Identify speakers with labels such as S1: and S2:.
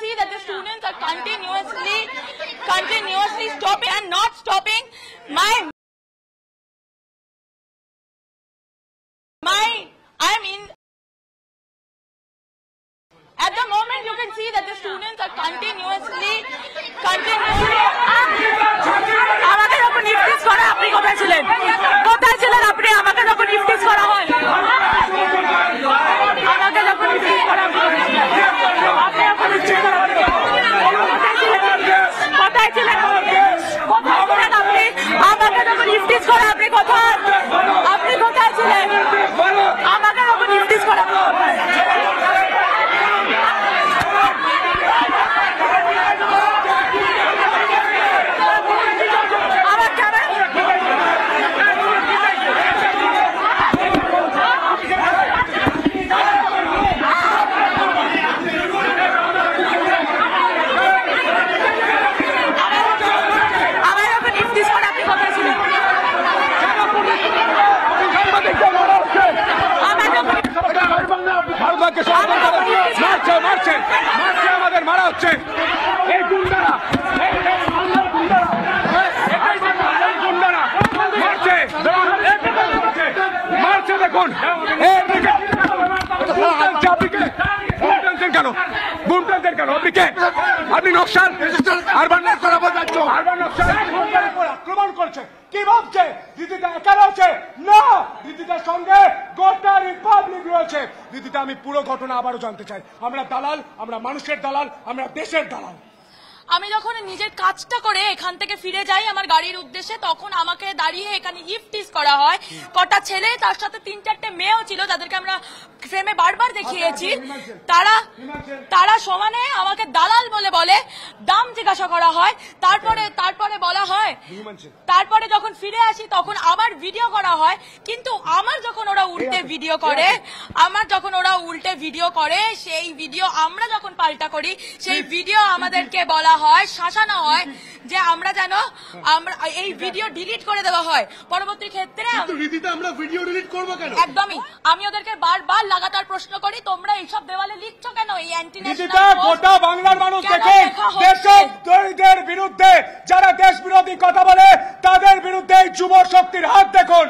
S1: see that the students are continuously stopping and not stopping at the moment you can see that the students are continuously আমাকে যখন ইফতিস করা আপনি কোথায় ছিলেন আপনি আমাকে যখন ইফতিস করা হয় আমাকে যখন ইফতিস করা আপনি যখন ইফতিস করা কোথায় ছিলেন আপনি আমাকে যখন ইফতিস করা আপনি কোথায় ছিলেন আমাকে যখন ইফতিস করা
S2: আমাদের মারা হচ্ছে এই গুন্ডারা মারছে দেখুন কেন আপনি নকশাল আক্রমণ করছে কি ভাবছে দিদিটা একা রয়েছে না দিদিটার সঙ্গে গোটা রিপাবলিক রয়েছে দিদিটা আমি পুরো ঘটনা আবারও জানতে চাই আমরা দালাল আমরা মানুষের দালাল আমরা দেশের দালাল
S1: আমি যখন নিজের কাজটা করে এখান থেকে ফিরে যাই আমার গাড়ির উদ্দেশ্যে তখন আমাকে দাঁড়িয়ে এখানে ইফটিস করা হয় কটা ছেলে তার সাথে 3-4টে মেয়েও ছিল যাদেরকে আমরা ফ্রেমে বারবার দেখিয়েছি তারা সমানে আমাকে দালাল বলে দাম জিজ্ঞাসা করা হয় তারপরে বলা হয় তারপরে যখন ফিরে আসি তখন আবার ভিডিও করা হয় কিন্তু আমার যখন ওরা উল্টে ভিডিও করে সেই ভিডিও আমরা যখন পাল্টা করি সেই ভিডিও আমাদেরকে বলা হয় শাসানো হয় যে আমরা যেন এই ভিডিও ডিলিট করে দেওয়া হয় পরবর্তী ক্ষেত্রে
S2: আমরা ভিডিও ডিলিট করবো কেন
S1: একদমই আমি ওদেরকে বারবার লাগাতার প্রশ্ন করি তোমরা এইসব দেওয়ালে লিখছো কেন এই অ্যান্টি
S2: গোটা বাংলার মানুষ দেখে দেশদ্রোহীদের বিরুদ্ধে যারা দেশ বিরোধী কথা বলে তাদের বিরুদ্ধে যুব শক্তির হাত দেখুন